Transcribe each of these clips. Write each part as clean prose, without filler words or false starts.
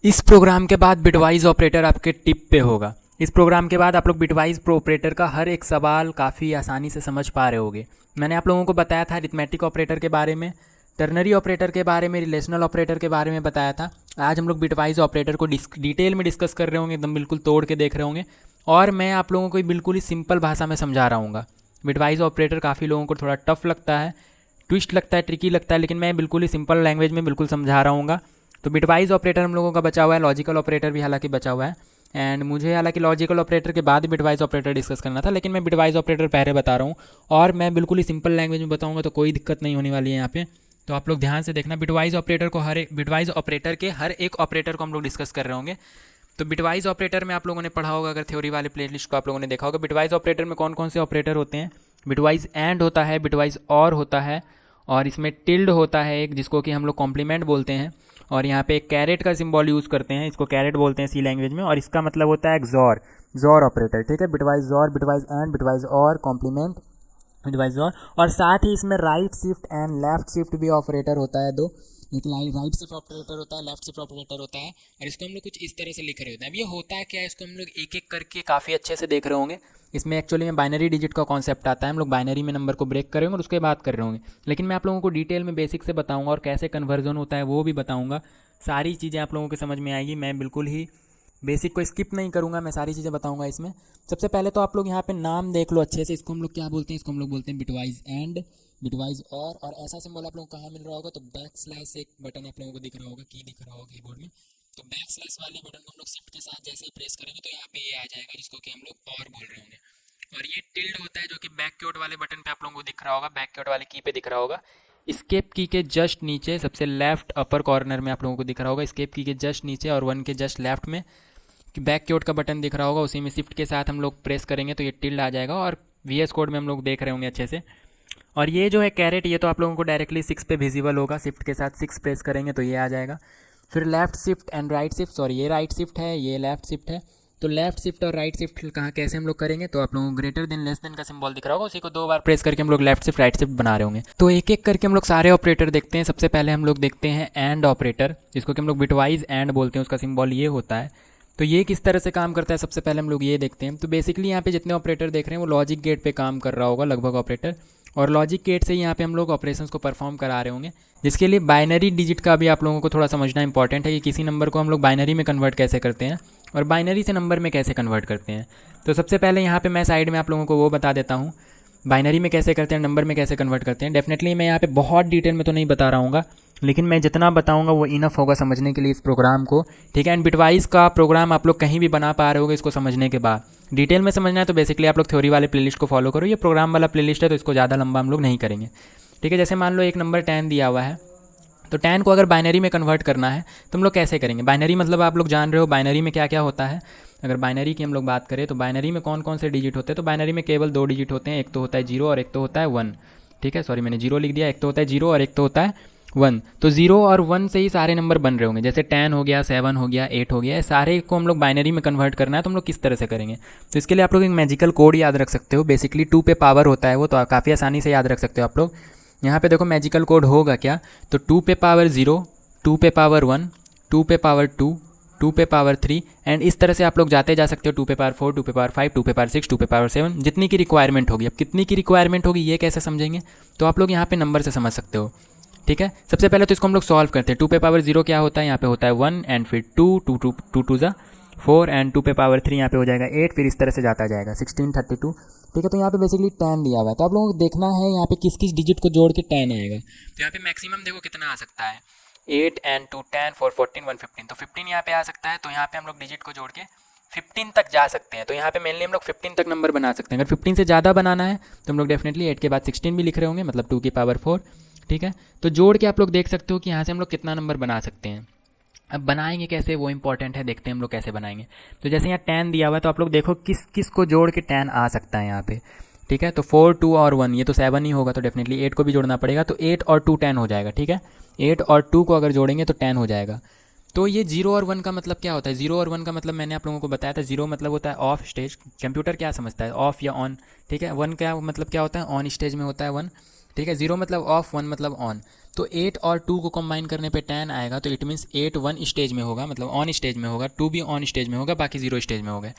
इस प्रोग्राम के बाद बिटवाइज़ ऑपरेटर आपके टिप पे होगा। इस प्रोग्राम के बाद आप लोग बिटवाइज़ ऑपरेटर का हर एक सवाल काफ़ी आसानी से समझ पा रहे होगे। मैंने आप लोगों को बताया था अरिथमेटिक ऑपरेटर के बारे में, टर्नरी ऑपरेटर के बारे में, रिलेशनल ऑपरेटर के बारे में बताया था। आज हम लोग बिटवाइज़ ऑपरेटर को डिटेल में डिस्कस कर रहे होंगे, एकदम बिल्कुल तोड़ के देख रहे होंगे। और मैं आप लोगों को बिल्कुल ही सिंपल भाषा में समझा रहा हूँ। बिटवाइज़ ऑपरेटर काफ़ी लोगों को थोड़ा टफ लगता है, ट्विस्ट लगता है, ट्रिकी लगता है, लेकिन मैं बिल्कुल ही सिंपल लैंग्वेज में बिल्कुल समझा रहा हूँ। तो बिटवाइज़ ऑपरेटर हम लोगों का बचा हुआ है, लॉजिकल ऑपरेटर भी हालांकि बचा हुआ है। एंड मुझे हालांकि लॉजिकल ऑपरेटर के बाद बिटवाइज़ ऑपरेटर डिस्कस करना था, लेकिन मैं बिटवाइज़ ऑपरेटर पहले बता रहा हूँ और मैं बिल्कुल ही सिंपल लैंग्वेज में बताऊँगा, तो कोई दिक्कत नहीं होने वाली है यहाँ पे। तो आप लोग ध्यान से देखना, बिटवाइज़ ऑपरेटर को बिटवाइज़ ऑपरेटर के हर एक ऑपरेटर को हम लोग डिस्कस कर रहे होंगे। तो बिटवाइज़ ऑपरेटर में आप लोगों ने पढ़ा होगा, अगर थ्योरी वाले प्लेलिस्ट को आप लोगों ने देखा होगा, बिटवाइज़ ऑपरेटर में कौन कौन से ऑपरेटर होते हैं। बिटवाइज़ एंड होता है, बिटवाइज़ और होता है, और इसमें टिल्ड होता है एक, जिसको कि हम लोग कॉम्प्लीमेंट बोलते हैं। और यहाँ पे एक कैरेट का सिंबल यूज़ करते हैं, इसको कैरेट बोलते हैं सी लैंग्वेज में, और इसका मतलब होता है एक्सॉर, जॉर ऑपरेटर। ठीक है, bitwise jaw, bitwise and, bitwise और, कॉम्प्लीमेंट, बिटवाइज़ और साथ ही इसमें right shift and left shift भी ऑपरेटर होता है। दो, एक राइट शिफ्ट ऑपरेटर होता है, लेफ्ट शिफ्ट ऑपरेटर होता है, और इसको हम लोग कुछ इस तरह से लिख रहे होते हैं। अब ये होता है क्या है, इसको हम लोग एक एक करके काफ़ी अच्छे से देख रहे होंगे। इसमें एक्चुअली में बाइनरी डिजिट का कॉन्सेप्ट आता है, हम लोग बाइनरी में नंबर को ब्रेक करेंगे और उसके बाद कर रहे होंगे। लेकिन मैं आप लोगों को डिटेल में बेसिक से बताऊंगा और कैसे कन्वर्जन होता है वो भी बताऊंगा। सारी चीज़ें आप लोगों के समझ में आएगी, मैं बिल्कुल ही बेसिक को स्किप नहीं करूंगा, मैं सारी चीज़ें बताऊंगा इसमें। सबसे पहले तो आप लोग यहाँ पे नाम देख लो अच्छे से, इसको हम लोग क्या बोलते हैं, इसको हम लोग बोलते हैं बिटवाइज़ एंड, बिटवाइज़ और ऐसा सिंबल आप लोगों को कहाँ मिल रहा होगा, तो बैक स्लैश एक बटन आप लोगों को दिख रहा होगा, की दिख रहा होगा कीबोर्ड में। तो बैक स्लैश वाले बटन को हम लोग शिफ्ट के साथ जैसे ही प्रेस करेंगे तो यहाँ पे ये आ जाएगा, जिसको कि हम लोग और बोल रहे होंगे। और ये टिल्ड होता है, जो कि बैक कीवर्ड वाले बटन पे आप लोगों को दिख रहा होगा, बैक कीवर्ड वाले की पे दिख रहा होगा। स्केप की के जस्ट नीचे सबसे लेफ्ट अपर कॉर्नर में आप लोगों को दिख रहा होगा, स्केप की के जस्ट नीचे और वन के जस्ट लेफ्ट में बैक कीवर्ड का बटन दिख रहा होगा, उसी में शिफ्ट के साथ हम लोग प्रेस करेंगे तो ये टिल्ड आ जाएगा, और वीएस कोड में हम लोग देख रहे होंगे अच्छे से। और ये जो है कैरेट, ये तो आप लोगों को डायरेक्टली 6 पे विजिबल होगा, शिफ्ट के साथ 6 प्रेस करेंगे तो ये आ जाएगा। फिर left shift and right shift, sorry ये राइट शिफ्ट है, ये लेफ्ट शिफ्ट है। तो लेफ्ट शिफ्ट और राइट शिफ्ट कहाँ कैसे हम लोग करेंगे, तो आप लोगों को ग्रेटर देन लेस देन का सिंबल दिख रहा होगा, उसी को 2 बार प्रेस करके हम लोग लेफ्ट शिफ्ट राइट शिफ्ट बना रहे होंगे। तो एक एक करके हम लोग सारे ऑपरेटर देखते हैं। सबसे पहले हम लोग देखते हैं एंड ऑपरेटर, जिसको कि हम लोग बिटवाइज एंड बोलते हैं, उसका सिंबल ये होता है। तो ये किस तरह से काम करता है, सबसे पहले हम लोग ये देखते हैं। तो बेसिकली यहाँ पे जितने ऑपरेटर देख रहे हैं वो लॉजिक गेट पे काम कर रहा होगा लगभग ऑपरेटर, और लॉजिक गेट से यहाँ पे हम लोग ऑपरेशंस को परफॉर्म करा रहे होंगे, जिसके लिए बाइनरी डिजिट का भी आप लोगों को थोड़ा समझना इंपॉर्टेंट है कि किसी नंबर को हम लोग बाइनरी में कन्वर्ट कैसे करते हैं और बाइनरी से नंबर में कैसे कन्वर्ट करते हैं। तो सबसे पहले यहाँ पे मैं साइड में आप लोगों को वो बता देता हूँ, बाइनरी में कैसे करते हैं, नंबर में कैसे कन्वर्ट करते हैं। डेफिनेटली मैं यहाँ पे बहुत डिटेल में तो नहीं बता रहा हूँ, लेकिन मैं जितना बताऊंगा वो इनफ होगा समझने के लिए इस प्रोग्राम को। ठीक है, एंड बिटवाइज का प्रोग्राम आप लोग कहीं भी बना पा रहे होगे इसको समझने के बाद। डिटेल में समझना है तो बेसिकली आप लोग थ्योरी वाले प्लेलिस्ट को फॉलो करो, ये प्रोग्राम वाला प्लेलिस्ट है तो इसको ज़्यादा लंबा हम लोग नहीं करेंगे। ठीक है, जैसे मान लो एक नंबर 10 दिया हुआ है, तो 10 को अगर बाइनरी में कन्वर्ट करना है तो हम लोग कैसे करेंगे। बाइनरी मतलब आप लोग जान रहे हो बाइनरी में क्या क्या होता है। अगर बाइनरी की हम लोग बात करें तो बाइनरी में कौन कौन से डिजिट होते हैं, तो बाइनरी में केवल 2 डिजिट होते हैं, एक तो होता है 0 और एक तो होता है 1। ठीक है, सॉरी मैंने 0 लिख दिया, एक तो होता है 0 और एक तो होता है 1। तो 0 और 1 से ही सारे नंबर बन रहे होंगे, जैसे 10 हो गया, 7 हो गया, 8 हो गया, सारे को हम लोग बाइनरी में कन्वर्ट करना है तो हम लोग किस तरह से करेंगे। तो इसके लिए आप लोग एक मैजिकल कोड याद रख सकते हो, बेसिकली 2 पे पावर होता है वो, तो काफ़ी आसानी से याद रख सकते हो आप लोग। यहाँ पे देखो मैजिकल कोड होगा क्या, तो 2 पे पावर 0, 2 पे पावर 1, 2 पे पावर 2, 2 पे पावर 3, एंड इस तरह से आप लोग जाते जा सकते हो। 2 पे पावर 4, 2 पे पावर 5, 2 पे पावर 6, 2 पे पावर 7, जितनी की रिक्वायरमेंट होगी। अब कितनी की रिक्वायरमेंट होगी ये कैसे समझेंगे, तो आप लोग यहाँ पे नंबर से समझ सकते हो। ठीक है, सबसे पहले तो इसको हम लोग सॉल्व करते हैं। 2 पे पावर 0 क्या होता है, यहाँ पे होता है 1, एंड फिर 2, 2 2 2 2 ज़ा 4, एंड 2 पे पावर 3 यहाँ पे हो जाएगा 8, फिर इस तरह से जाता जाएगा 16, 32। ठीक है, तो यहाँ पे बेसिकली 10 दिया हुआ है, तो आप लोगों को देखना है यहाँ पे किस किस डिजिट को जोड़ के 10 आएगा। तो यहाँ पे मैक्सिमम देखो कितना आ सकता है, 8 एंड 2 10 4 14 1 15, तो 15 यहाँ पे आ सकता है। तो यहाँ पे हम लोग डिजिट को जोड़ के 15 तक जा सकते हैं। तो यहाँ पे मेनली हम लोग 15 तक नंबर बना सकते हैं। अगर 15 से ज़्यादा बनाना है तो हम लोग डेफिनेटली 8 के बाद 16 भी लिख रहे होंगे, मतलब 2 की पावर 4। ठीक है, तो जोड़ के आप लोग देख सकते हो कि यहाँ से हम लोग कितना नंबर बना सकते हैं। अब बनाएंगे कैसे वो इंपॉर्टेंट है, देखते हैं हम लोग कैसे बनाएंगे। तो जैसे यहाँ 10 दिया हुआ है तो आप लोग देखो किस किस को जोड़ के 10 आ सकता है यहाँ पे। ठीक है, तो 4 2 और 1, ये तो 7 ही होगा, तो डेफिनेटली 8 को भी जोड़ना पड़ेगा, तो 8 और 2 10 हो जाएगा। ठीक है, 8 और 2 को अगर जोड़ेंगे तो 10 हो जाएगा। तो ये 0 और 1 का मतलब क्या होता है, 0 और 1 का मतलब मैंने आप लोगों को बताया था, 0 मतलब होता है ऑफ स्टेज, कंप्यूटर क्या समझता है ऑफ या ऑन। ठीक है, 1 का मतलब क्या होता है, ऑन स्टेज में होता है 1। ठीक है। 0 मतलब ऑफ, 1 मतलब ऑन। तो 8 और 2 को कंबाइन करने पे 10 आएगा, तो इट मीन्स 8 1 स्टेज में होगा, मतलब ऑन स्टेज में होगा, 2 भी ऑन स्टेज में होगा, बाकी 0 स्टेज में हो गए।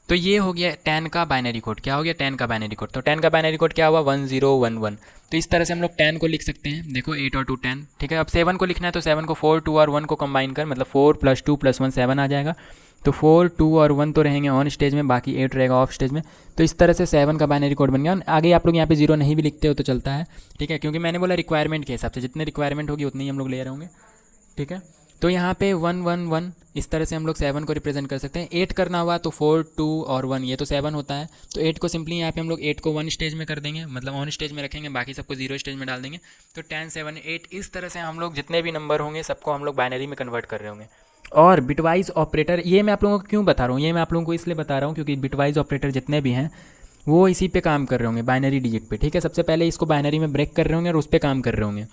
तो ये हो गया 10 का बाइनरी कोड। क्या हो गया? 10 का बाइनरी कोड। तो 10 का बाइनरी कोड क्या हुआ? 1011। तो इस तरह से हम लोग 10 को लिख सकते हैं। देखो 8 और 2 10, ठीक है। अब 7 को लिखना है तो 7 को 4 2 और 1 को कंबाइन कर, मतलब 4 + 2 + 1 7 आ जाएगा। तो 4 2 और 1 तो रहेंगे ऑन स्टेज में, बाकी 8 रहेगा ऑफ स्टेज में। तो इस तरह से 7 का बाइनरी कोड बन गया। आगे आप लोग यहाँ पे 0 नहीं भी लिखते हो तो चलता है, ठीक है, क्योंकि मैंने बोला रिक्वायरमेंट के हिसाब से जितने रिक्वायरमेंट होगी उतनी ही हम लोग ले रहे होंगे, ठीक है। तो यहाँ पे 1 1 1 इस तरह से हम लोग 7 को रिप्रेजेंट कर सकते हैं। 8 करना हुआ तो 4 2 और 1, ये तो 7 होता है। तो 8 को सिंपली यहाँ पे हम लोग 8 को 1 स्टेज में कर देंगे, मतलब ऑन स्टेज में रखेंगे, बाकी सबको 0 स्टेज में डाल देंगे। तो 10 7 8 इस तरह से हम लोग जितने भी नंबर होंगे सबको हम लोग बाइनरी में कन्वर्ट कर रहे होंगे। और बिटवाइज ऑपरेटर, ये मैं आप लोगों को क्यों बता रहा हूँ, ये मैं आप लोगों को इसलिए बता रहा हूँ क्योंकि बिटवाइज ऑपरेटर जितने भी हैं वो इसी पे काम कर रहे होंगे, बाइनरी डिजिट पे, ठीक है। सबसे पहले इसको बाइनरी में ब्रेक कर रहे होंगे और उस पर काम कर रहे होंगे,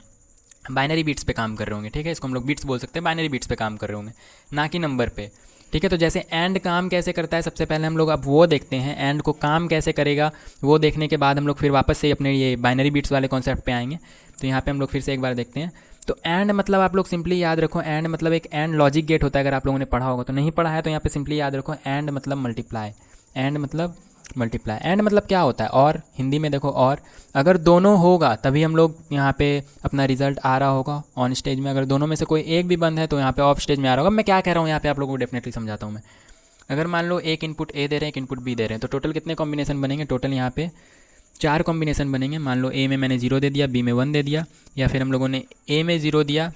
बाइनरी बीट्स पे काम कर रहे होंगे, ठीक है। इसको हम लोग बीट्स बोल सकते हैं, बाइनरी बीट्स पे काम कर रहे होंगे, ना कि नंबर पे, ठीक है। तो जैसे एंड काम कैसे करता है, सबसे पहले हम लोग अब वो देखते हैं एंड को काम कैसे करेगा। वो देखने के बाद हम लोग फिर वापस से अपने ये बाइनरी बीट्स वाले कॉन्सेप्ट पे आएंगे। तो यहाँ पे हम लोग फिर से एक बार देखते हैं। तो एंड मतलब आप लोग सिंपली याद रखो, एंड मतलब एक एंड लॉजिक गेट होता है। अगर आप लोगों ने पढ़ा होगा, तो नहीं पढ़ा है तो यहाँ पे सिंपली याद रखो, एंड मतलब मल्टीप्लाई, एंड मतलब मल्टीप्लाई। एंड मतलब क्या होता है? और, हिंदी में देखो और। अगर दोनों होगा तभी हम लोग यहाँ पे अपना रिजल्ट आ रहा होगा ऑन स्टेज में। अगर दोनों में से कोई एक भी बंद है तो यहाँ पे ऑफ स्टेज में आ रहा होगा। मैं क्या कह रहा हूँ यहाँ पे आप लोगों को डेफिनेटली समझाता हूँ मैं। अगर मान लो एक इनपुट ए दे रहे हैं, एक इनपुट बी दे रहे हैं, तो टोटल कितने कॉम्बिनेशन बनेंगे? टोटल यहाँ पे 4 कॉम्बिनेशन बनेंगे। मान लो ए में मैंने 0 दे दिया, बी में 1 दे दिया, या फिर हम लोगों ने ए में 0 दिया,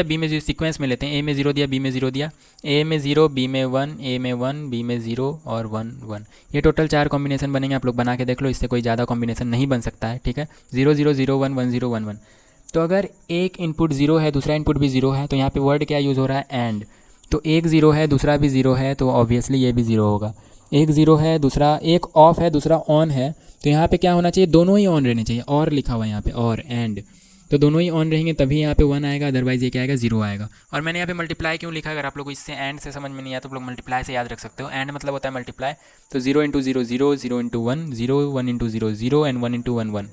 बी में 0, सीक्वेंस में लेते हैं, ए में 0 दिया, बी में 0 दिया, ए में 0, बी में 1, ए में 1, बी में 0 और 1 1। ये टोटल 4 कॉम्बिनेशन बनेंगे। आप लोग बना के देख लो, इससे कोई ज़्यादा कॉम्बिनेशन नहीं बन सकता है, ठीक है। 0 0 0 1 1 0 1 1। तो अगर एक इनपुट 0 है, दूसरा इनपुट भी 0 है, तो यहाँ पे वर्ड क्या यूज़ हो रहा है? एंड। तो एक 0 है, दूसरा भी 0 है, तो ऑब्वियसली ये भी 0 होगा। एक 0 है, दूसरा एक ऑफ है, दूसरा ऑन है, तो यहाँ पे क्या होना चाहिए? दोनों ही ऑन रहने चाहिए। और लिखा हुआ है यहाँ पे, और एंड। तो दोनों ही ऑन रहेंगे तभी यहाँ पे 1 आएगा, अदरवाइज ये क्या आएगा? 0 आएगा। और मैंने यहाँ पे मल्टीप्लाई क्यों लिखा? अगर आप लोग को इससे एंड से समझ में नहीं आया तो आप लोग मल्टीप्लाई से याद रख सकते हो। एंड मतलब होता है मल्टीप्लाई। तो 0 × 0 0, 0 × 1 0, 1 × 0 0 एंड 1 × 1 1।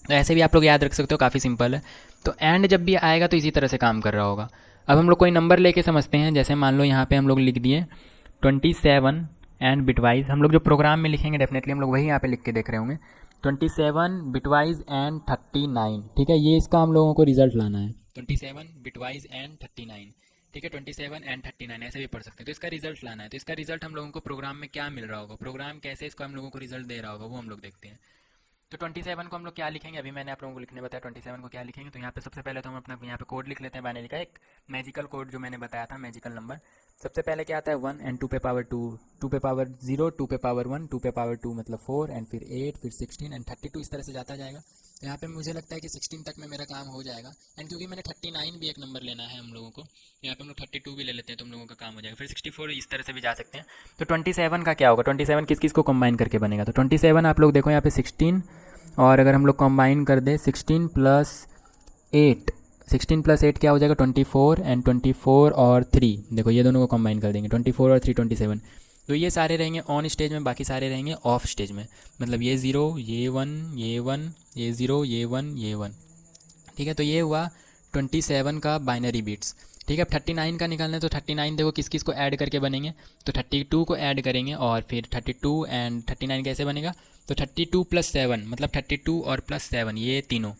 तो ऐसे भी आप लोग याद रख सकते हो, काफ़ी सिंपल है। तो एंड जब भी आएगा तो इसी तरह से काम कर रहा होगा। अब हम लोग कोई नंबर लेके समझते हैं। जैसे मान लो यहाँ पे हम लोग लिख दिए 27 एंड बिटवाइज। हम लोग जो प्रोग्राम में लिखेंगे डेफिनेटली हम लोग वही यहाँ पे लिख के देख रहे होंगे। 27 बिटवाइज एंड 39, ठीक है। ये इसका हम लोगों को रिजल्ट लाना है, 27 बिटवाइज एंड 39, ठीक है। 27 एंड 39 ऐसे भी पढ़ सकते हैं। तो इसका रिजल्ट लाना है। तो इसका रिजल्ट हम लोगों को प्रोग्राम में क्या मिल रहा होगा, प्रोग्राम कैसे इसको हम लोगों को रिजल्ट दे रहा होगा, वो हम लोग देखते हैं। तो 27 को हम लोग क्या लिखेंगे? अभी मैंने आप लोगों को लिखने बताया 27 को क्या लिखेंगे। तो यहाँ पे सबसे पहले तो हम अपना यहाँ पे कोड लिख लेते हैं बाइनरी का, एक मैजिकल कोड जो मैंने बताया था, मैजिकल नंबर। सबसे पहले क्या आता है? 1 एंड 2 पे पावर 2, 2 पे पावर 0, 2 पे पावर 1, 2 पे पावर 2 मतलब 4, एंड फिर 8, फिर 16 एंड 32, इस तरह से जाता जाएगा। तो यहाँ पे मुझे लगता है कि 16 तक में मेरा काम हो जाएगा। एंड क्योंकि मैंने 39 भी एक नंबर लेना है हम लोगों को, यहाँ पे हम लोग 32 भी ले लेते हैं तो हम लोगों का काम हो जाएगा। फिर 64 इस तरह से भी जा सकते हैं। तो 27 का क्या होगा? 27 किस किस को कंबाइन करके बनेगा? तो 27 आप लोग देखो यहाँ पे 16, और अगर हम लोग कंबाइन कर दें 16 + 8, 16 + 8 क्या हो जाएगा? 24, एंड 24 और 3, देखो ये दोनों को कंबाइन कर देंगे, 24 और 3 27। तो ये सारे रहेंगे ऑन स्टेज में, बाकी सारे रहेंगे ऑफ स्टेज में। मतलब ये 0, ये 1, ये 1, ये 0, ये 1, ये 1, ठीक है। तो ये हुआ 27 का बाइनरी बीट्स, ठीक है। अब 39 का निकालना है तो 39 देखो किस किस को ऐड करके बनेंगे। तो 32 को ऐड करेंगे, और फिर 32 एंड 39 कैसे बनेगा? तो 32 + 7 मतलब 32 और +7, ये तीनों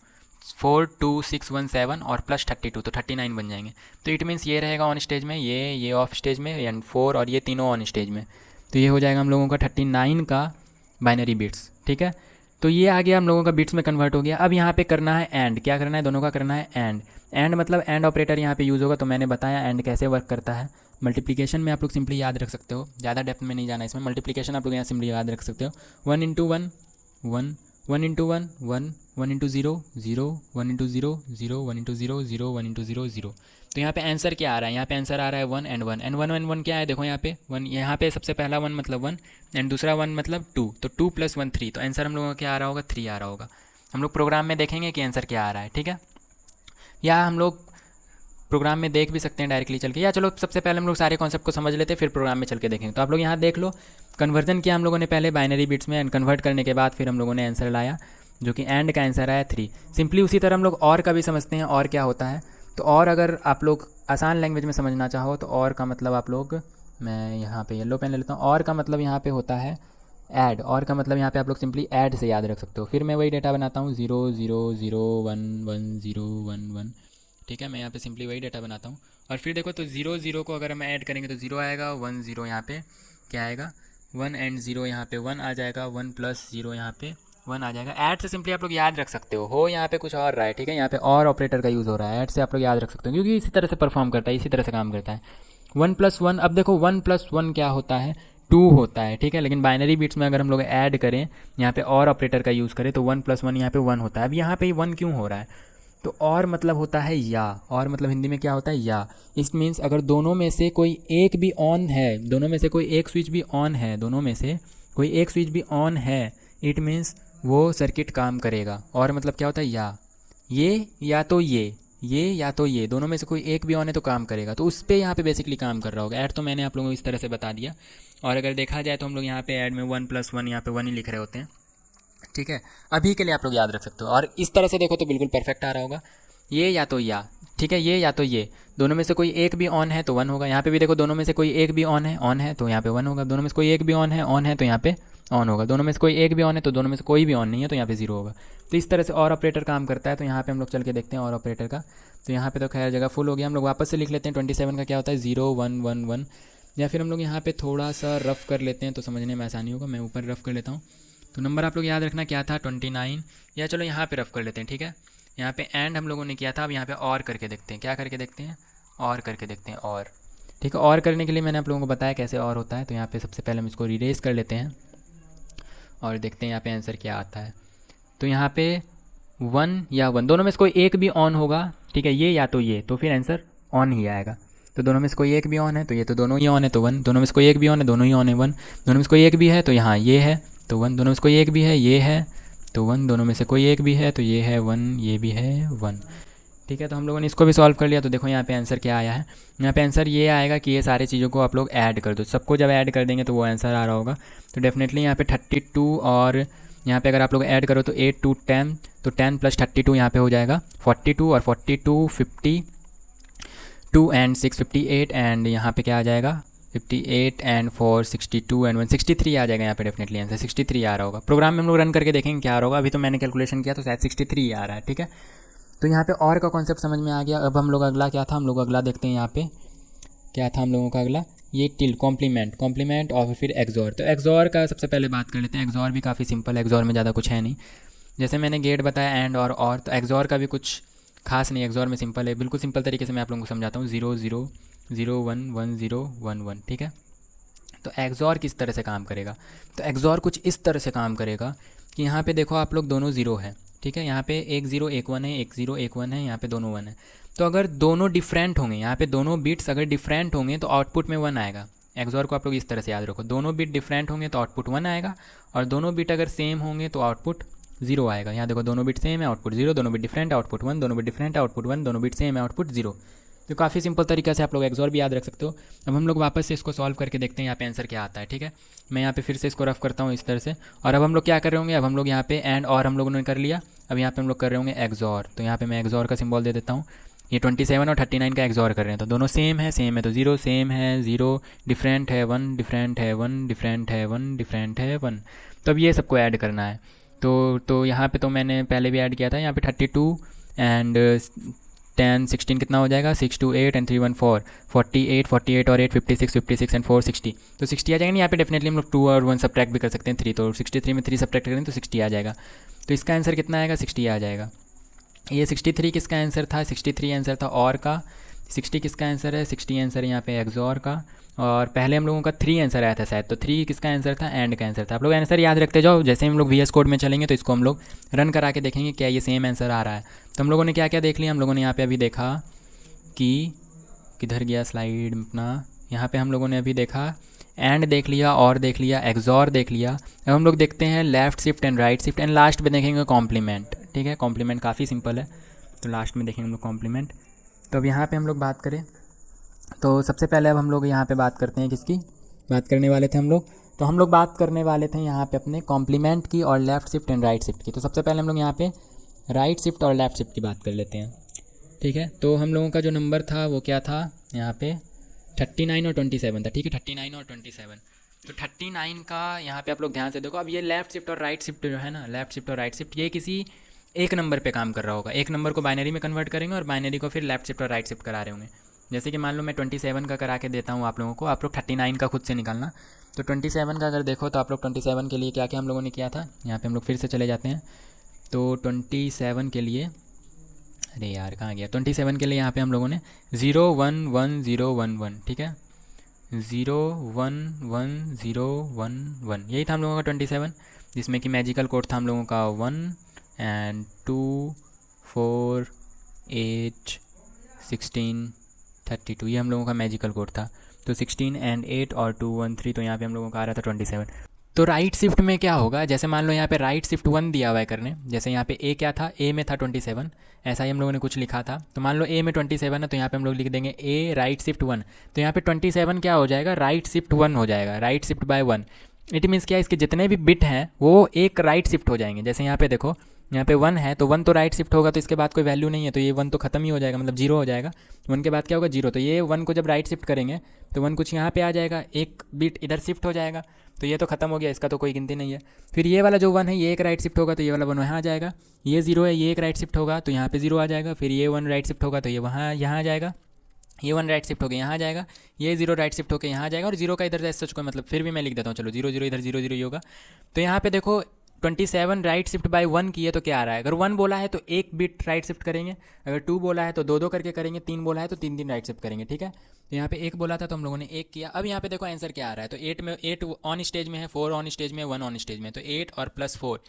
4 2 6 1 7 और +32, तो 39 बन जाएंगे। तो इट मीन्स ये रहेगा ऑन स्टेज में, ये ऑफ स्टेज में, एंड 4 और ये तीनों ऑन स्टेज में। तो ये हो जाएगा हम लोगों का 39 का बाइनरी बिट्स, ठीक है। तो ये आ गया हम लोगों का बिट्स में कन्वर्ट हो गया। अब यहाँ पे करना है एंड। क्या करना है? दोनों का करना है एंड। एंड मतलब एंड ऑपरेटर यहाँ पे यूज़ होगा। तो मैंने बताया एंड कैसे वर्क करता है। मल्टीप्लिकेशन में आप लोग सिंपली याद रख सकते हो, ज़्यादा डेप्थ में नहीं जाना इसमें। मल्टीप्लिकेशन आप लोग यहाँ सिंपली याद रख सकते हो। 1 × 1 1, 1 × 1 1, 1 × 0 0, 1 × 0 0, 1 × 0 0, 1 × 0 0। तो यहाँ पे आंसर क्या आ रहा है? यहाँ पे आंसर आ रहा है 1 एंड 1, एंड 1 एंड 1 क्या है? देखो यहाँ पे 1, यहाँ पे सबसे पहला 1 मतलब 1, एंड दूसरा 1 मतलब 2, तो 2 + 1 3। तो आंसर हम लोगों का क्या आ रहा होगा? 3 आ रहा होगा। हम लोग प्रोग्राम में देखेंगे कि आंसर क्या आ रहा है, ठीक है। या हम लोग प्रोग्राम में देख भी सकते हैं डायरेक्टली चल के, या चलो सबसे पहले हम लोग सारे कॉन्सेप्ट को समझ लेते हैं, फिर प्रोग्राम में चल के देखेंगे। तो आप लोग यहाँ देख लो, कन्वर्जन किया हम लोगों ने पहले बाइनरी बिट्स में, एंड कन्वर्ट करने के बाद फिर हम लोगों ने आंसर लाया। जो कि एंड का आंसर आया 3। सिंपली उसी तरह हम लोग और का भी समझते हैं, और क्या होता है। तो और अगर आप लोग आसान लैंग्वेज में समझना चाहो तो और का मतलब आप लोग, मैं यहाँ पे येलो पेन ले लेता हूँ, और का मतलब यहाँ पे होता है ऐड। और का मतलब यहाँ पे आप लोग सिंपली ऐड से याद रख सकते हो। फिर मैं वही डेटा बनाता हूँ 0 0 0 1 1 0 1 1, ठीक है। मैं यहाँ पे सिंपली वही डेटा बनाता हूँ। और फिर देखो तो 0 0 को अगर हम ऐड करेंगे तो 0 आएगा, 1 0 यहाँ पे क्या आएगा 1 एंड 0 यहाँ पे 1 आ जाएगा, 1 प्लस 0 यहाँ पे 1 आ जाएगा। ऐड से सिंपली आप लोग याद रख सकते हो यहाँ पे कुछ और रहा है, ठीक है। यहाँ पे और ऑपरेटर का यूज़ हो रहा है, ऐड से आप लोग याद रख सकते हो क्योंकि इसी तरह से परफॉर्म करता है, इसी तरह से काम करता है। 1 + 1, अब देखो 1 + 1 क्या होता है, 2 होता है, ठीक है। लेकिन बाइनरी बिट्स में अगर हम लोग ऐड करें, यहाँ पे और ऑपरेटर का यूज़ करें तो 1 + 1 यहाँ पे 1 होता है। अब यहाँ पे 1 क्यों हो रहा है, तो और मतलब होता है या, और मतलब हिंदी में क्या होता है या। इट मीन्स अगर दोनों में से कोई एक भी ऑन है, दोनों में से कोई एक स्विच भी ऑन है, दोनों में से कोई एक स्विच भी ऑन है, इट मीन्स वो सर्किट काम करेगा। और मतलब क्या होता है या, ये या तो ये या तो ये, दोनों में से कोई एक भी ऑन है तो काम करेगा। तो उस पर यहाँ पे बेसिकली काम कर रहा होगा। ऐड तो मैंने आप लोगों को इस तरह से बता दिया। और अगर देखा जाए तो हम लोग यहाँ पे ऐड में 1 + 1 यहाँ पे 1 ही लिख रहे होते हैं, ठीक है। अभी के लिए आप लोग याद रख सकते हो। और इस तरह से देखो तो बिल्कुल परफेक्ट आ रहा होगा, ये या तो या, ठीक है, ये या तो ये, दोनों में से कोई एक भी ऑन है तो 1 होगा। यहाँ पे भी देखो दोनों में से कोई एक भी ऑन है तो यहाँ पे 1 होगा। दोनों में से कोई एक भी ऑन है तो यहाँ पे ऑन होगा। दोनों में से कोई एक भी ऑन है तो दोनों में से कोई भी ऑन नहीं है तो यहाँ पे 0 होगा। तो इस तरह से और ऑपरेटर काम करता है। तो यहाँ पे हम लोग चल के देखते हैं और ऑपरेटर का। तो यहाँ पे तो खैर जगह फुल हो गया, हम लोग वापस से लिख लेते हैं 27 का क्या होता है 0 1 1 1। या फिर हम लोग यहाँ पे थोड़ा सा रफ कर लेते हैं तो समझने में आसानी होगा। मैं ऊपर रफ कर लेता हूँ। तो नंबर आप लोग याद रखना क्या था 29। या चलो यहाँ पे रफ कर लेते हैं, ठीक है। यहाँ पे एंड हम लोगों ने किया था, अब यहाँ पे और करके देखते हैं। क्या करके देखते हैं, और करके देखते हैं और, ठीक है। और करने के लिए मैंने आप लोगों को बताया कैसे और होता है। तो यहाँ पे सबसे पहले हम इसको रिरेज कर लेते हैं और देखते हैं यहाँ पे आंसर क्या आता है। तो यहाँ पे 1 या 1 दोनों में से कोई एक भी ऑन होगा, ठीक है, ये या तो ये, तो फिर आंसर ऑन ही आएगा। तो दोनों में से कोई एक भी ऑन है तो ये तो दोनों ही ऑन है तो 1, दोनों में से कोई एक भी ऑन है दोनों ही ऑन है 1, दोनों में से कोई एक भी है तो यहाँ ये है तो 1, दोनों में से कोई एक भी है ये है तो 1, दोनों में से कोई एक भी है तो ये है 1, ये भी है 1, ठीक है। तो हम लोगों ने इसको भी सॉल्व कर लिया। तो देखो यहाँ पे आंसर क्या आया है, यहाँ पे आंसर ये आएगा कि ये सारी चीज़ों को आप लोग ऐड कर दो। सबको जब ऐड कर देंगे तो वो आंसर आ रहा होगा। तो डेफिनेटली यहाँ पे 32 और यहाँ पे अगर आप लोग ऐड करो तो 8 2 10, तो 10 + 32 यहाँ पे हो जाएगा 42, और 42 52 एंड 6 58, एंड यहाँ पे क्या आ जाएगा 58 एंड 4 62 एंड 1 63 आ जाएगा। यहाँ पे डेफिनेटली आंसर 63 आ रहा होगा। प्रोग्राम में हम लोग रन करके देखेंगे क्या आ रहा होगा। अभी तो मैंने कैलकुलेशन किया तो शायद 63 आ रहा है, ठीक है। तो यहाँ पे और का कॉन्सेप्ट समझ में आ गया। अब हम लोग अगला क्या था, हम लोग अगला देखते हैं। यहाँ पे क्या था हम लोगों का अगला, ये टिल कॉम्प्लीमेंट और फिर एक्सॉर। तो एक्सॉर का सबसे पहले बात कर लेते हैं। एक्सॉर भी काफ़ी सिंपल है, एक्सॉर में ज़्यादा कुछ है नहीं। जैसे मैंने गेट बताया एंड और, तो एक्सॉर का भी कुछ खास नहीं, एक्सॉर में सिंपल है। बिल्कुल सिंपल तरीके से मैं आप लोगों को समझाता हूँ। 0 0 0 1 1 0 1 1, ठीक है। तो एक्सॉर किस तरह से काम करेगा, तो एक्सॉर कुछ इस तरह से काम करेगा कि यहाँ पे देखो आप लोग दोनों 0 है, ठीक है। यहाँ पे 1 0 1 1 है, 1 0 1 1 है, यहाँ पे दोनों 1 है। तो अगर दोनों डिफरेंट होंगे, यहाँ पे दोनों बिट्स अगर डिफरेंट होंगे तो आउटपुट में 1 आएगा। एक्सॉर को आप लोग इस तरह से याद रखो, दोनों बिट डिफरेंट होंगे तो आउटपुट 1 आएगा, और दोनों बिट अगर सेम होंगे तो आउटपुट 0 आएगा। यहाँ देखो दोनों बिट सेम है आउटपुट 0, दोनों बिट डिफरेंट आउटपुट 1, दोनों बिट डिफरेंट आउटपुट 1, दोनों बिट सेम है आउटपुट 0। तो काफ़ी सिंपल तरीके से आप लोग एक्सॉर भी याद रख सकते हो। अब हम लोग वापस से इसको सॉल्व करके देखते हैं यहाँ पे आंसर क्या आता है, ठीक है। मैं यहाँ पे फिर से इसको रफ करता हूँ इस तरह से। और अब हम लोग क्या कर रहे होंगे, अब हम लोग यहाँ पे एंड और हम लोगों ने कर लिया, अब यहाँ पे हम लोग कर रहे होंगे एक्सॉर। तो यहाँ पे मैं एक्सॉर का सिंबल दे देता हूँ। ये 27 और 39 का एक्सॉर कर रहे हैं, तो दोनों सेम है तो 0 सेम है 0, डिफरेंट है 1 डिफरेंट है 1 डिफरेंट है 1 डिफरेंट है 1। तो अब ये सबको ऐड करना है। तो यहाँ पे तो मैंने पहले भी ऐड किया था। यहाँ पे 32 एंड 10 16 कितना हो जाएगा, 6 2 8 एंड 3 1 4, 48 48 और 8 56 56 एंड 4 60। तो 60 आ जाएगा ना। यहाँ पे डेफिनेटली हम लोग 2 और 1 सब्ट्रैक्ट भी कर सकते हैं 3, तो 63 में 3 सब्ट्रैक्ट करें तो 60 आ जाएगा। तो इसका आंसर कितना आएगा 60 आ जाएगा। ये 63 किसका आंसर था, 63 आंसर था और का। 60 किसका आंसर है, 60 आंसर है यहाँ पे एक्सॉर का। और पहले हम लोगों का 3 आंसर आया था शायद, तो 3 किसका आंसर था, एंड का आंसर था। आप लोग आंसर याद रखते जाओ। जैसे हम लोग VS कोड में चलेंगे तो इसको हम लोग रन करा के देखेंगे क्या ये सेम आंसर आ रहा है। तो हम लोगों ने क्या क्या देख लिया, हम लोगों ने यहाँ पे अभी देखा कि किधर गया स्लाइड अपना, यहाँ पे हम लोगों ने अभी देखा एंड देख लिया, और देख लिया, एक्सॉर देख लिया। अब हम लोग देखते हैं left shift and right shift, and last में देखेंगे कॉम्प्लीमेंट, ठीक है। कॉम्प्लीमेंट काफ़ी सिंपल है, तो लास्ट में देखेंगे हम लोग कॉम्प्लीमेंट। तो अब यहाँ पे हम लोग बात करें तो सबसे पहले अब हम लोग यहाँ पे बात करते हैं, किसकी बात करने वाले थे हम लोग, तो हम लोग बात करने वाले थे यहाँ पे अपने कॉम्प्लीमेंट की और left shift and right shift की। तो सबसे पहले हम लोग यहाँ पे राइट शिफ्ट और लेफ़्ट शिफ्ट की बात कर लेते हैं, ठीक है। तो हम लोगों का जो नंबर था वो क्या था यहाँ पे 39 और 27 था, ठीक है, 39 और 27। तो 39 का यहाँ पे आप लोग ध्यान से देखो, अब ये लेफ़्ट शिफ्ट और राइट शिफ्ट जो है ना, लेफ़्ट शिफ्ट और राइट शिफ्ट, ये किसी एक नंबर पे काम कर रहा होगा। एक नंबर को बाइनरी में कन्वर्ट करेंगे और बाइनरी को फिर लेफ़्ट शिफ्ट और राइट शिफ्ट करा रहे होंगे। जैसे कि मान लो मैं 27 का करा के देता हूँ आप लोगों को, आप लोग 39 का खुद से निकालना। तो 27 का अगर देखो तो आप लोग 27 के लिए क्या क्या हम लोगों ने किया था, यहाँ पे हम लोग फिर से चले जाते हैं। तो 27 के लिए, अरे यार कहाँ गया, 27 के लिए यहाँ पे हम लोगों ने 011011, ठीक है, 011011 यही था हम लोगों का 27, जिसमें कि मैजिकल कोड था हम लोगों का 1 एंड 2 4 8 16 32, ये हम लोगों का मैजिकल कोड था। तो 16 एंड 8 और 2 1 3, तो यहाँ पे हम लोगों का आ रहा था 27। तो राइट शिफ्ट में क्या होगा, जैसे मान लो यहाँ पे राइट शिफ्ट 1 दिया हुआ है करने, जैसे यहाँ पे ए क्या था, ए में था 27, ऐसा ही हम लोगों ने कुछ लिखा था। तो मान लो ए में 27 है, तो यहाँ पे हम लोग लिख देंगे ए राइट शिफ्ट 1। तो यहाँ पे 27 क्या हो जाएगा, राइट शिफ्ट 1 हो जाएगा, right shift by 1। It means क्या, इसके जितने भी बिट हैं वो एक राइट शिफ्ट हो जाएंगे। जैसे यहाँ पे देखो, यहाँ पे 1 है तो 1 तो राइट शिफ्ट होगा, तो इसके बाद कोई वैल्यू नहीं है, तो ये 1 तो खत्म ही हो जाएगा, मतलब 0 हो जाएगा। 1 के बाद क्या होगा, 0। तो ये 1 को जब राइट शिफ्ट करेंगे तो 1 कुछ यहाँ पे आ जाएगा, एक बिट इधर शिफ्ट हो जाएगा, तो ये तो खत्म हो गया, इसका तो कोई गिनती नहीं है। फिर ये वाला जो 1 है ये एक राइट शिफ्ट होगा, तो ये वाला 1 यहाँ आ जाएगा। ये 0 है, ये एक राइट शिफ्ट होगा, तो यहाँ पे 0 आ जाएगा। फिर ये 1 राइट शिफ्ट होगा, तो ये वहाँ यहाँ आ जाएगा। ये 1 राइट शिफ्ट होकर यहाँ आ जाएगा, ये 0 राइट शिफ्ट होकर यहाँ आ जाएगा, और 0 का इधर से सच कोई मतलब, फिर भी मैं लिख देता हूँ, चलो 0 0 इधर 0 0 ही होगा। तो यहाँ पे देखो 27 राइट शिफ्ट बाय 1 की है, तो क्या आ रहा है, अगर 1 बोला है तो एक बिट राइट शिफ्ट करेंगे, अगर 2 बोला है तो 2 करके करेंगे, 3 बोला है तो 3 राइट शिफ्ट करेंगे, ठीक है। तो यहाँ पे 1 बोला था तो हम लोगों ने 1 किया। अब यहाँ पे देखो आंसर क्या आ रहा है, तो 8 में 8 ऑन स्टेज में है, 4 ऑन स्टेज में है, 1 ऑन स्टेज में है, तो 8 और प्लस 4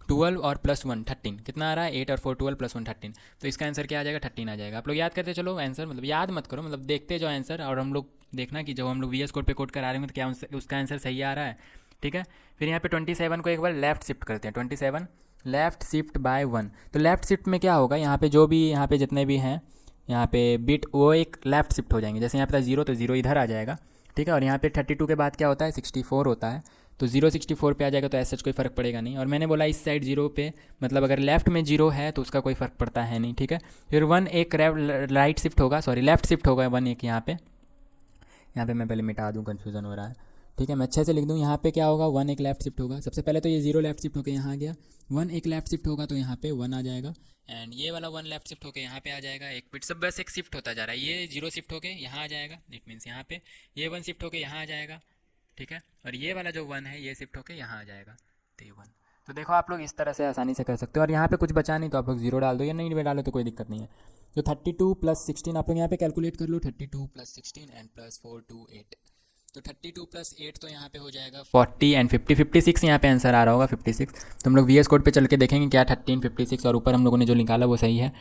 12 और प्लस 1 13, कितना आ रहा है, 8 और 4 12 प्लस 1 13। तो इसका आंसर क्या आ जाएगा, 13 आ जाएगा। आप लोग याद करते चलो आंसर, मतलब याद मत करो, मतलब देखते जाओ आंसर, और हम लोग देखना कि जब हम लोग वी एस कोड पे कोड करा रहे होंगे तो क्या उसका आंसर सही आ रहा है, ठीक है। फिर यहाँ पे 27 को एक बार लेफ्ट शिफ्ट करते हैं, 27 लेफ्ट शिफ्ट बाय 1। तो लेफ्ट शिफ्ट में क्या होगा, यहाँ पे जो भी यहाँ पे जितने भी हैं यहाँ पे बिट, वो एक लेफ्ट शिफ्ट हो जाएंगे। जैसे यहाँ पे था 0 तो 0 इधर आ जाएगा, ठीक है। और यहाँ पे 32 के बाद क्या होता है, 64 होता है, तो 0 64 पे आ जाएगा, तो ऐसा कोई फ़र्क पड़ेगा नहीं। और मैंने बोला इस साइड 0 पे, मतलब अगर लेफ्ट में 0 है तो उसका कोई फ़र्क पड़ता है नहीं, ठीक है। फिर 1 एक राइट शिफ्ट होगा, सॉरी लेफ्ट शिफ्ट होगा 1 एक यहाँ पे मैं पहले मिटा दूँ, कन्फ्यूज़न हो रहा है, ठीक है। मैं अच्छे से लिख दूँ, यहाँ पे क्या होगा, 1 एक लेफ्ट शिफ्ट होगा। सबसे पहले तो ये 0 लेफ्ट शिफ्ट होकर यहाँ आ गया, 1 एक लेफ्ट शिफ्ट होगा तो यहाँ पे 1 आ जाएगा, एंड ये वाला 1 लेफ्ट शिफ्ट होकर यहाँ पे आ जाएगा, एक बिट सब बस एक शिफ्ट होता जा रहा है। ये 0 शिफ्ट होकर यहाँ आ जाएगा, इट मीन्स यहाँ पे ये 1 शिफ्ट होकर यहाँ आ जाएगा, ठीक है। और ये वाला जो 1 है ये शिफ्ट होकर यहाँ आ जाएगा, तो ये 1। तो देखो आप लोग इस तरह से आसानी से कर सकते हो। और यहाँ पे कुछ बचा नहीं तो आप लोग 0 डाल दो, या नहीं भी डालो तो कोई दिक्कत नहीं है। तो 32 प्लस 16 आप लोग यहाँ पे कैलकुलेट कर लो, 32 प्लस 16 एंड प्लस 4 2 8। तो 32 प्लस 8 तो यहाँ पे हो जाएगा 40 एंड 50 56 यहाँ पे आंसर आ रहा होगा 56। तो हम लोग वी एस कोड पे चल के देखेंगे क्या 13 56 और ऊपर हम लोगों ने जो निकाला वो सही है।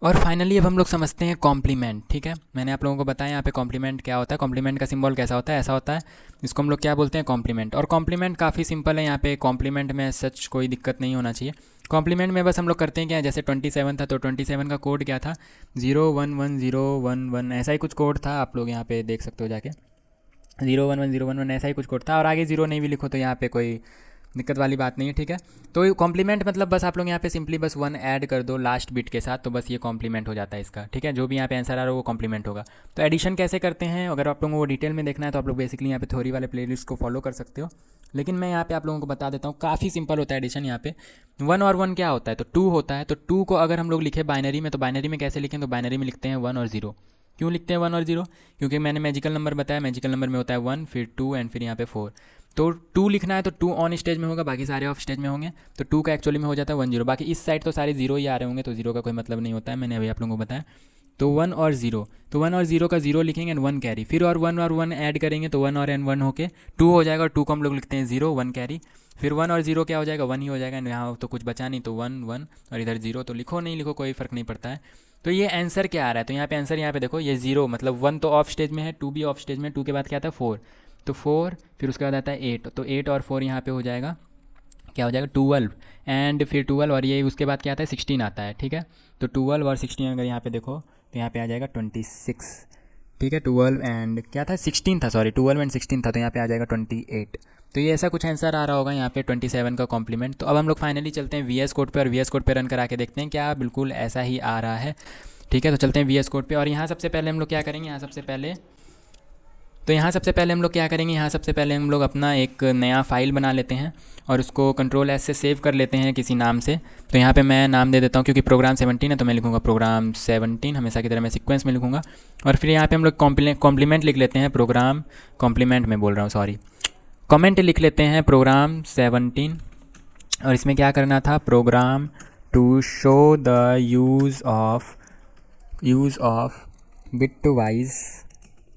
और फाइनली अब हम लोग समझते हैं कॉम्प्लीमेंट, ठीक है। मैंने आप लोगों को बताया यहाँ पे कॉम्प्लीमेंट क्या होता है, कॉम्प्लीमेंट का सिंबल कैसा होता है, ऐसा होता है, इसको हम लोग क्या बोलते हैं, कॉम्प्लीमेंट। और कॉम्प्लीमेंट काफ़ी सिंपल है, यहाँ पे कॉम्प्लीमेंट में सच कोई दिक्कत नहीं होना चाहिए। कॉम्प्लीमेंट में बस हम लोग करते हैं क्या, जैसे 27 था तो 27 का कोड क्या था, 011011, ऐसा ही कुछ कोड था, आप लोग यहाँ पे देख सकते हो जाके, 011011 ऐसा ही कुछ कोड था। और आगे 0 नहीं भी लिखो तो यहाँ पे कोई दिक्कत वाली बात नहीं है, ठीक है। तो कॉम्प्लीमेंट मतलब बस आप लोग यहाँ पे सिंपली बस 1 ऐड कर दो लास्ट बिट के साथ, तो बस ये कॉम्प्लीमेंट हो जाता है इसका, ठीक है। जो भी यहाँ पे आंसर आ रहा है वो कॉम्प्लीमेंट होगा। तो एडिशन कैसे करते हैं, अगर आप लोगों को वो डिटेल में देखना है तो आप लोग बेसिकली यहाँ पे थ्योरी वाले प्लेलिस्ट को फॉलो कर सकते हो, लेकिन मैं यहाँ पे आप लोगों को बता देता हूँ, काफ़ी सिंपल होता है एडिशन। यहाँ पे 1 और 1 क्या होता है, तो 2 होता है। तो 2 को अगर हम लोग लिखे बाइनरी में, तो बाइनरी में कैसे लिखें, तो बाइनरी में लिखते हैं 1 और 0। क्यों लिखते हैं 1 और 0, क्योंकि मैंने मैजिकल नंबर बताया, मैजिकल नंबर में होता है 1 फिर 2 एंड फिर यहाँ पे 4। तो 2 लिखना है तो 2 ऑन स्टेज में होगा, बाकी सारे ऑफ स्टेज में होंगे, तो 2 का एक्चुअली में हो जाता है 1 0। बाकी इस साइड तो सारे 0 ही आ रहे होंगे, तो 0 का कोई मतलब नहीं होता है, मैंने अभी आप लोगों को बताया। तो 1 और 0, तो 1 और 0 का 0 लिखेंगे एंड 1 कैरी, फिर और 1 ऐड करेंगे तो 1 और एन 1 होके 2 हो जाएगा, और 2 को हम लोग लिखते हैं 0 1 कैरी, फिर 1 और 0 क्या हो जाएगा, 1 ही हो जाएगा। यहाँ तो कुछ बचा नहीं, तो 1 1 और इधर 0, तो लिखो नहीं लिखो कोई फ़र्क नहीं पड़ता है। तो ये आंसर क्या आ रहा है, तो यहाँ पे आंसर यहाँ पे देखो, ये 0 मतलब 1 तो ऑफ स्टेज में है, 2 भी ऑफ स्टेज में, 2 के बाद क्या आता है 4, तो 4 फिर उसके बाद आता है 8, तो 8 और 4 यहाँ पे हो जाएगा, क्या हो जाएगा 12 एंड फिर 12 और ये उसके बाद क्या आता है 16 आता है, ठीक है। तो 12 और 16 अगर यहाँ पे देखो तो यहाँ पे आ जाएगा 26, ठीक है। 12 एंड क्या था, 16 था, सॉरी 12 एंड 16 था, तो यहाँ पे आ जाएगा 28। तो ये ऐसा कुछ आंसर आ रहा होगा यहाँ पे 27 का कॉम्प्लीमेंट। तो अब हम लोग फाइनली चलते हैं वीएस कोड पे और वीएस कोड पे रन करा के देखते हैं क्या बिल्कुल ऐसा ही आ रहा है। ठीक है, तो चलते हैं वीएस कोड पे और यहाँ सबसे पहले हम लोग क्या करेंगे, यहाँ सबसे पहले हम लोग क्या करेंगे, यहाँ सबसे पहले हम लोग अपना एक नया फाइल बना लेते हैं और उसको कंट्रोल एस से सेव कर लेते हैं किसी नाम से। तो यहाँ पे मैं नाम दे देता हूँ, क्योंकि प्रोग्राम 17 है तो मैं लिखूँगा प्रोग्राम 17, हमेशा की तरह मैं सीक्वेंस में लिखूँगा। और फिर यहाँ पे हम लोग कॉम्प्लीमेंट लिख लेते हैं, प्रोग्राम कॉम्प्लीमेंट में बोल रहा हूँ, सॉरी कमेंट लिख लेते हैं प्रोग्राम 17। और इसमें क्या करना था, program to show the use of bitwise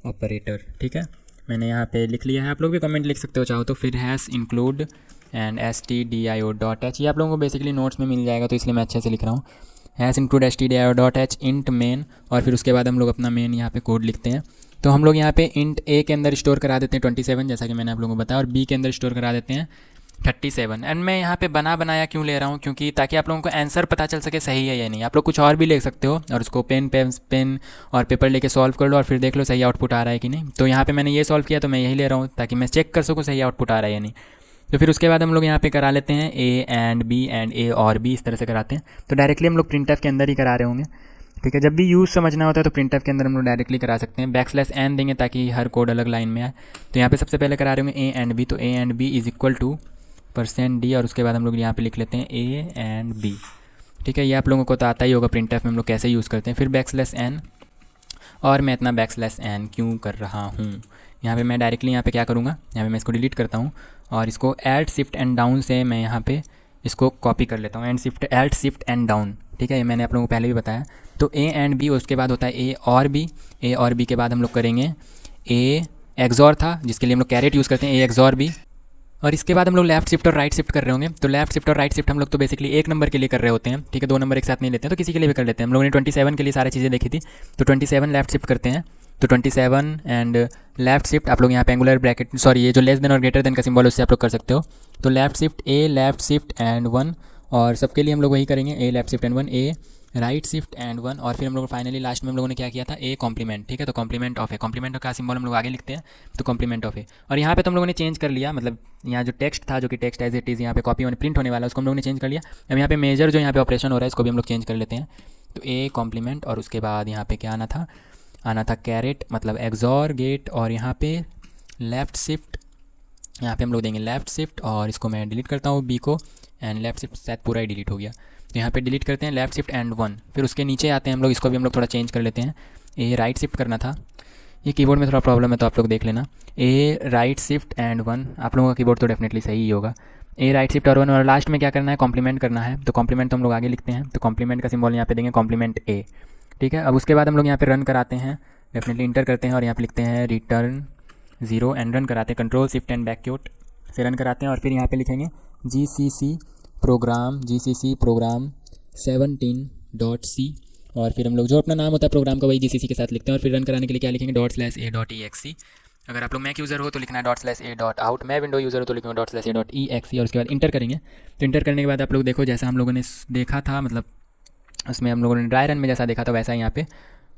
operator. ठीक है, मैंने यहाँ पे लिख लिया है, आप लोग भी कमेंट लिख सकते हो चाहो तो। फिर हैश इंक्लूड एंड stdio.h, ये आप लोगों को बेसिकली नोट्स में मिल जाएगा तो इसलिए मैं अच्छे से लिख रहा हूँ। Hash include stdio.h int main, और फिर उसके बाद हम लोग अपना मेन यहाँ पे कोड लिखते हैं। तो हम लोग यहाँ पे इंट ए के अंदर स्टोर करा देते हैं 27, जैसा कि मैंने आप लोगों को बताया, और बी के अंदर स्टोर करा देते हैं 37। एंड मैं यहाँ पे बनाया क्यों ले रहा हूँ, क्योंकि ताकि आप लोगों को आंसर पता चल सके सही है या नहीं। आप लोग कुछ और भी ले सकते हो और उसको पेन और पेपर लेके सॉल्व कर लो और फिर देख लो सही आउटपुट आ रहा है कि नहीं। तो यहाँ पे मैंने ये सॉल्व किया तो मैं यही ले रहा हूँ ताकि मैं चेक कर सकूँ सही आउटपुट आ रहा है या नहीं। तो फिर उसके बाद हम लोग यहाँ पे करा लेते हैं ए एंड बी एंड ए और बी, इस तरह से कराते हैं। तो डायरेक्टली हम लोग प्रिंटफ के अंदर ही करा रहे होंगे। ठीक है, जब भी यूज़ समझना होता है तो प्रिंटफ के अंदर हम लोग डायरेक्टली करा सकते हैं। \n देंगे ताकि हर कोड अलग लाइन में आए। तो यहाँ पे सबसे पहले करा रहे होंगे ए एंड बी, तो A and B is equal to %d, और उसके बाद हम लोग यहाँ पे लिख लेते हैं ए एंड बी। ठीक है, ये आप लोगों को तो आता ही होगा प्रिंटफ में हम लोग कैसे यूज़ करते हैं। फिर \n, और मैं इतना \n क्यों कर रहा हूँ, यहाँ पे मैं डायरेक्टली यहाँ पे क्या करूँगा, यहाँ पे मैं इसको डिलीट करता हूँ और इसको Alt Shift एंड डाउन से मैं यहाँ पे इसको कॉपी कर लेता हूँ, Alt Shift एंड डाउन। ठीक है, ये मैंने आप लोगों को पहले भी बताया। तो ए एंड बी, उसके बाद होता है ए और बी के बाद हम लोग करेंगे ए XOR था, जिसके लिए हम लोग कैरेट यूज़ करते हैं, ए XOR बी। और इसके बाद हम लोग लेफ्ट शिफ्ट और राइट शिफ्ट कर रहे होंगे। तो लेफ्ट शिफ्ट और राइट शिफ्ट हम लोग तो बेसिकली एक नंबर के लिए कर रहे होते हैं। ठीक है, 2 नंबर एक साथ नहीं लेते हैं, तो किसी के लिए भी कर लेते हैं। हम लोगों ने 27 के लिए सारी चीज़ें देखी थी, तो 27 लेफ्ट शिफ्ट करते हैं। तो 27 एंड लेफ्ट शिफ्ट, आप लोग यहाँ पे एंगुलर ब्रैकेट, सॉरी ये जो लेस देन और ग्रेटर देन का सिंबल उससे आप लोग कर सकते हो। तो left shift A left shift and 1, और सबके लिए हम लोग वही करेंगे, A left shift and 1, A right shift and 1, और फिर हम लोग फाइनली लास्ट में हम लोगों ने क्या किया था, ए कॉम्प्लीमेंट। ठीक है, तो कॉम्प्लीमेंट ऑफ ए, कॉम्प्लीमेंट का सिंबल हम लोग आगे लिखते हैं, तो कॉम्प्लीमेंट ऑफ ए। और यहाँ पे तो हम लोगों ने चेंज कर लिया, मतलब यहाँ जो टेक्स्ट था, जो कि टेक्स्ट एज इट इज़ यहाँ पे कॉपी होने प्रिंट होने वाला है, उसको हम लोगों ने चेंज कर लिया। अब यहाँ पे मेजर जो यहाँ पे ऑपरेशन हो रहा है इसको भी हम लोग चेंज कर लेते हैं। तो ए कॉम्प्लीमेंट, और उसके बाद यहाँ पे क्या आना था कैरेट, मतलब XOR गेट, और यहाँ पे लेफ़्ट शिफ्ट, यहाँ पे हम लोग देंगे लेफ़्ट शिफ्ट, और इसको मैं डिलीट करता हूँ बी को, एंड लेफ़्ट शिफ्ट शायद पूरा ही डिलीट हो गया, तो यहाँ पे डिलीट करते हैं लेफ़्ट शिफ्ट एंड 1। फिर उसके नीचे आते हैं हम लोग, इसको भी हम लोग थोड़ा चेंज कर लेते हैं, ए राइट शिफ्ट करना था। ये कीबोर्ड में थोड़ा प्रॉब्लम है तो आप लोग देख लेना, ए राइट शिफ्ट एंड 1। आप लोगों का कीबोर्ड तो डेफिनेटली सही ही होगा, ए राइट शिफ्ट और 1, और लास्ट में क्या करना है, कॉम्प्लीमेंट करना है। तो कॉम्प्लीमेंट तो हम लोग आगे लिखते हैं, तो कॉम्प्लीमेंट का सिंबल यहाँ पे देंगे कॉम्प्लीमेंट ए। ठीक है, अब उसके बाद हम लोग यहाँ पे रन कराते हैं, डेफिनेटली इंटर करते हैं और यहाँ पे लिखते हैं रिटर्न 0 एंड रन कराते हैं, कंट्रोल शिफ्ट एंड बैकक्यूट से रन कराते हैं। और फिर यहाँ पे लिखेंगे gcc प्रोग्राम 17.c, और फिर हम लोग जो अपना नाम होता है प्रोग्राम का वही gcc के साथ लिखते हैं। और फिर रन कराने के लिए क्या लिखेंगे, .a.exe। अगर आप लोग मैक यूज़र हो तो लिखना है .a.out, मैं विंडो यूज़र हो तो लिखूँगा .a.exe, और उसके बाद इंटर करेंगे। तो इंटर करने के बाद आप लोग देखो जैसा हम लोगों ने देखा था, मतलब उसमें हम लोगों ने ड्राई रन में जैसा देखा था वैसा यहाँ पे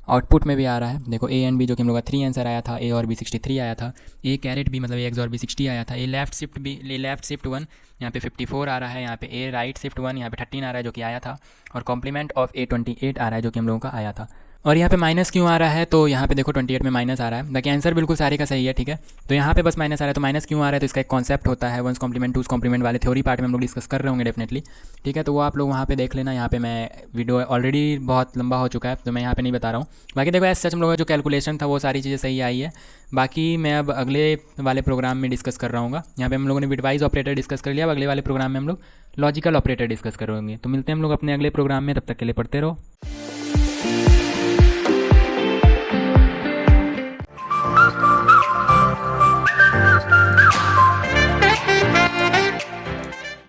आउटपुट में भी आ रहा है। देखो ए एंड बी जो कि हम लोग का 3 आंसर आया था, ए और बी 63 आया था, ए कैरेट भी मतलब ए XOR बी 60 आया था, ए लेफ्ट शिफ्ट 1 यहाँ पे 54 आ रहा है, यहाँ पे ए राइट शिफ्ट 1 यहाँ पे 13 आ रहा है जो कि आया था, और कॉम्प्लीमेंट ऑफ ए 28 आ रहा है जो कि हम लोगों का आया था। और यहाँ पे माइनस क्यों आ रहा है, तो यहाँ पे देखो 28 में माइनस आ रहा है, बाकी आंसर बिल्कुल सारे का सही है। ठीक है, तो यहाँ पे बस माइनस आ रहा है, तो माइनस क्यों आ रहा है, तो इसका एक कॉन्सेप्ट होता है 1's कॉम्प्लीमेंट 2's कॉम्प्लीमेंट वाले थ्योरी पार्ट में हम लोग डिस्कस कर रहे होंगे डेफिनेटली। ठीक है, तो वो आप लोग वहाँ पे देख लेना, यहाँ पे मैं वीडियो ऑलरेडी बहुत लंबा हो चुका है तो मैं यहाँ पे नहीं बता रहा हूँ। बाकी देखो ऐसे सच हम लोगों का जो कैलकुलेशन था वो सारी चीज़ें सही आई है। बाकी मैं अब अगले वाले प्रोग्राम में डिस्कस कर रहा हूँ। यहाँ पे हम लोगों ने बिटवाइज ऑपरेटर डिस्कस कर लिया, अब अगले वाले प्रोग्राम में हम लोग लॉजिकल ऑपरेटर डिस्कस करेंगे। तो मिलते हैं हम लोग अपने अगले प्रोग्राम में, तब तक के लिए पढ़ते रहो।